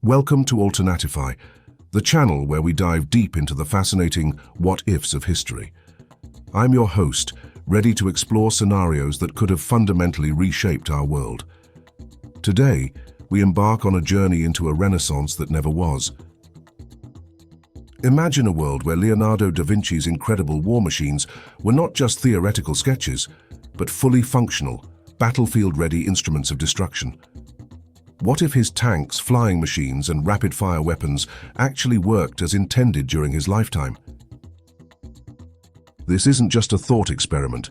Welcome to Alternatify, the channel where we dive deep into the fascinating what-ifs of history. I'm your host, ready to explore scenarios that could have fundamentally reshaped our world. Today, we embark on a journey into a renaissance that never was. Imagine a world where Leonardo da Vinci's incredible war machines were not just theoretical sketches, but fully functional, battlefield-ready instruments of destruction. What if his tanks, flying machines, and rapid-fire weapons actually worked as intended during his lifetime? This isn't just a thought experiment.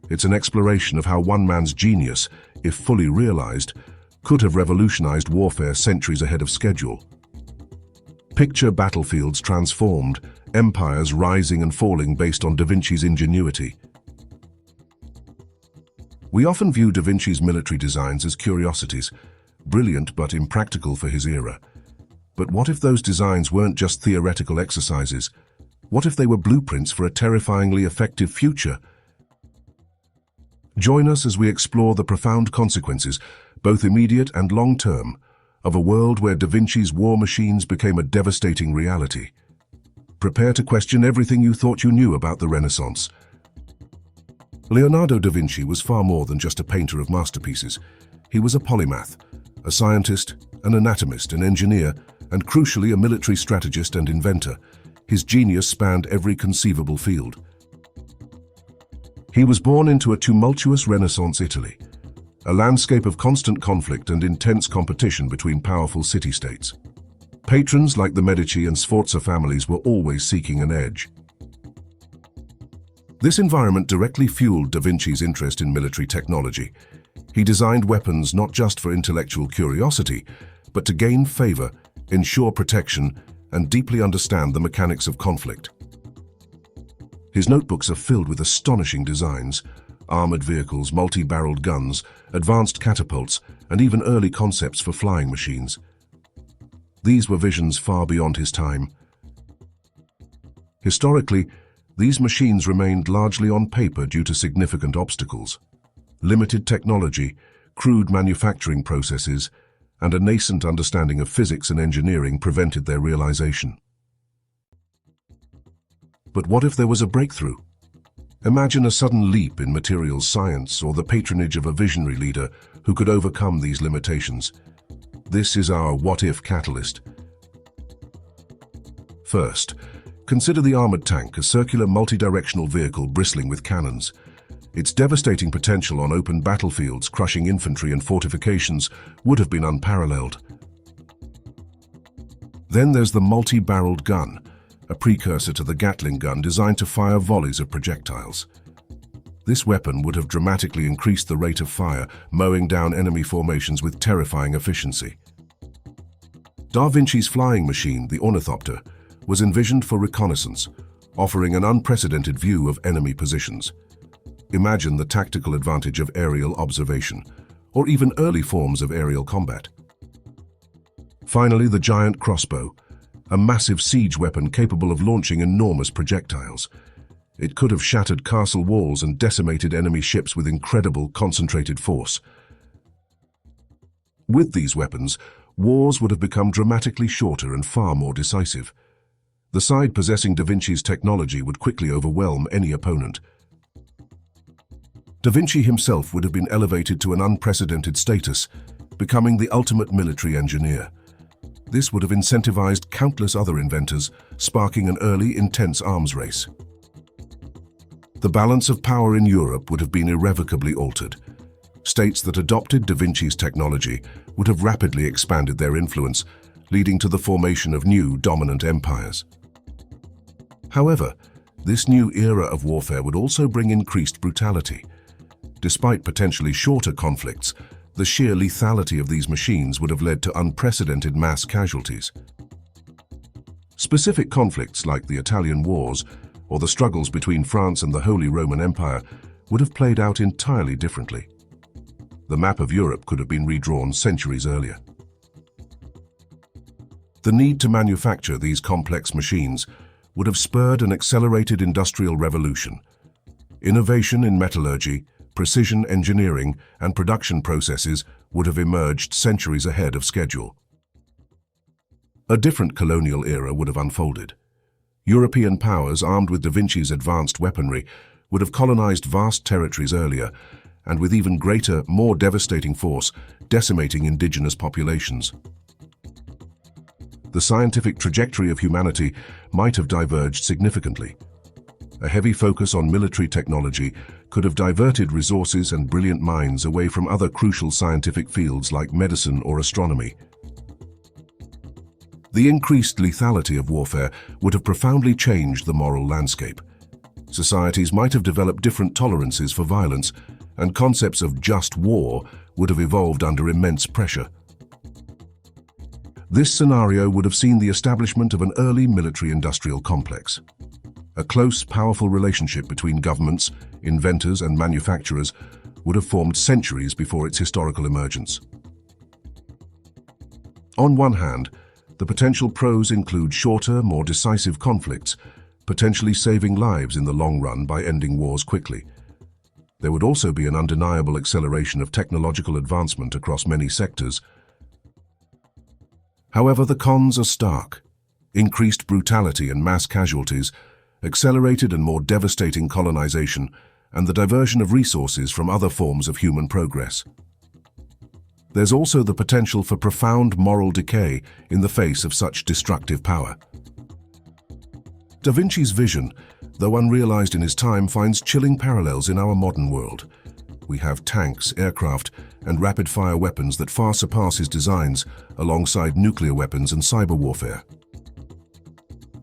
It's an exploration of how one man's genius, if fully realized, could have revolutionized warfare centuries ahead of schedule. Picture battlefields transformed, empires rising and falling based on Da Vinci's ingenuity. We often view Da Vinci's military designs as curiosities, brilliant but impractical for his era. But what if those designs weren't just theoretical exercises? What if they were blueprints for a terrifyingly effective future? Join us as we explore the profound consequences, both immediate and long-term, of a world where Da Vinci's war machines became a devastating reality. Prepare to question everything you thought you knew about the Renaissance. Leonardo da Vinci was far more than just a painter of masterpieces. He was a polymath, a scientist, an anatomist, an engineer, and crucially a military strategist and inventor. His genius spanned every conceivable field. He was born into a tumultuous Renaissance Italy, a landscape of constant conflict and intense competition between powerful city-states. Patrons like the Medici and Sforza families were always seeking an edge. This environment directly fueled Da Vinci's interest in military technology. He designed weapons not just for intellectual curiosity, but to gain favor, ensure protection, and deeply understand the mechanics of conflict. His notebooks are filled with astonishing designs: armored vehicles, multi-barreled guns, advanced catapults, and even early concepts for flying machines. These were visions far beyond his time. Historically, these machines remained largely on paper due to significant obstacles. Limited technology, crude manufacturing processes, and a nascent understanding of physics and engineering prevented their realization. But what if there was a breakthrough? Imagine a sudden leap in materials science or the patronage of a visionary leader who could overcome these limitations. This is our what-if catalyst. First, consider the armored tank, a circular multi-directional vehicle bristling with cannons. Its devastating potential on open battlefields, crushing infantry and fortifications, would have been unparalleled. Then there's the multi-barreled gun, a precursor to the Gatling gun designed to fire volleys of projectiles. This weapon would have dramatically increased the rate of fire, mowing down enemy formations with terrifying efficiency. Da Vinci's flying machine, the ornithopter, was envisioned for reconnaissance, offering an unprecedented view of enemy positions. Imagine the tactical advantage of aerial observation, or even early forms of aerial combat. Finally, the giant crossbow, a massive siege weapon capable of launching enormous projectiles. It could have shattered castle walls and decimated enemy ships with incredible concentrated force. With these weapons, wars would have become dramatically shorter and far more decisive. The side possessing Da Vinci's technology would quickly overwhelm any opponent. Da Vinci himself would have been elevated to an unprecedented status, becoming the ultimate military engineer. This would have incentivized countless other inventors, sparking an early, intense arms race. The balance of power in Europe would have been irrevocably altered. States that adopted Da Vinci's technology would have rapidly expanded their influence, leading to the formation of new dominant empires. However, this new era of warfare would also bring increased brutality. Despite potentially shorter conflicts, the sheer lethality of these machines would have led to unprecedented mass casualties. Specific conflicts like the Italian Wars or the struggles between France and the Holy Roman Empire would have played out entirely differently. The map of Europe could have been redrawn centuries earlier. The need to manufacture these complex machines would have spurred an accelerated industrial revolution. Innovation in metallurgy, precision engineering, and production processes would have emerged centuries ahead of schedule. A different colonial era would have unfolded. European powers, armed with Da Vinci's advanced weaponry, would have colonized vast territories earlier, and with even greater, more devastating force, decimating indigenous populations. The scientific trajectory of humanity might have diverged significantly. A heavy focus on military technology could have diverted resources and brilliant minds away from other crucial scientific fields like medicine or astronomy. The increased lethality of warfare would have profoundly changed the moral landscape. Societies might have developed different tolerances for violence, and concepts of just war would have evolved under immense pressure. This scenario would have seen the establishment of an early military-industrial complex. A close, powerful relationship between governments, inventors, and manufacturers would have formed centuries before its historical emergence. On one hand, the potential pros include shorter, more decisive conflicts, potentially saving lives in the long run by ending wars quickly. There would also be an undeniable acceleration of technological advancement across many sectors. However, the cons are stark. Increased brutality and mass casualties, accelerated and more devastating colonization, and the diversion of resources from other forms of human progress. There's also the potential for profound moral decay in the face of such destructive power. Da Vinci's vision, though unrealized in his time, finds chilling parallels in our modern world. We have tanks, aircraft, and rapid-fire weapons that far surpass his designs, alongside nuclear weapons and cyber warfare.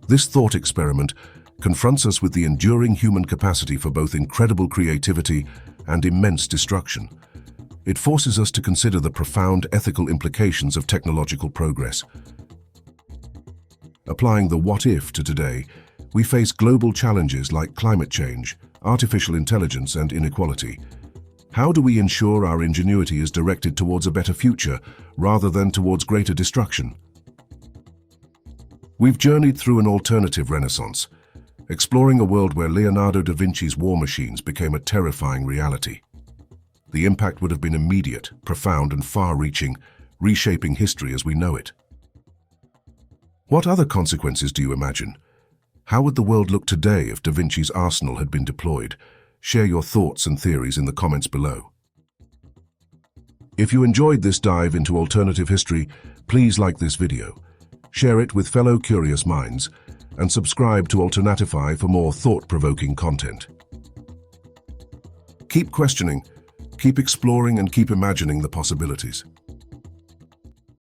This thought experiment confronts us with the enduring human capacity for both incredible creativity and immense destruction. It forces us to consider the profound ethical implications of technological progress. Applying the what-if to today, we face global challenges like climate change, artificial intelligence, and inequality. How do we ensure our ingenuity is directed towards a better future rather than towards greater destruction? We've journeyed through an alternative renaissance, exploring a world where Leonardo da Vinci's war machines became a terrifying reality. The impact would have been immediate, profound, and far-reaching, reshaping history as we know it. What other consequences do you imagine? How would the world look today if Da Vinci's arsenal had been deployed? Share your thoughts and theories in the comments below. If you enjoyed this dive into alternative history, please like this video, share it with fellow curious minds, and subscribe to Alternatify for more thought-provoking content. Keep questioning, keep exploring, and keep imagining the possibilities.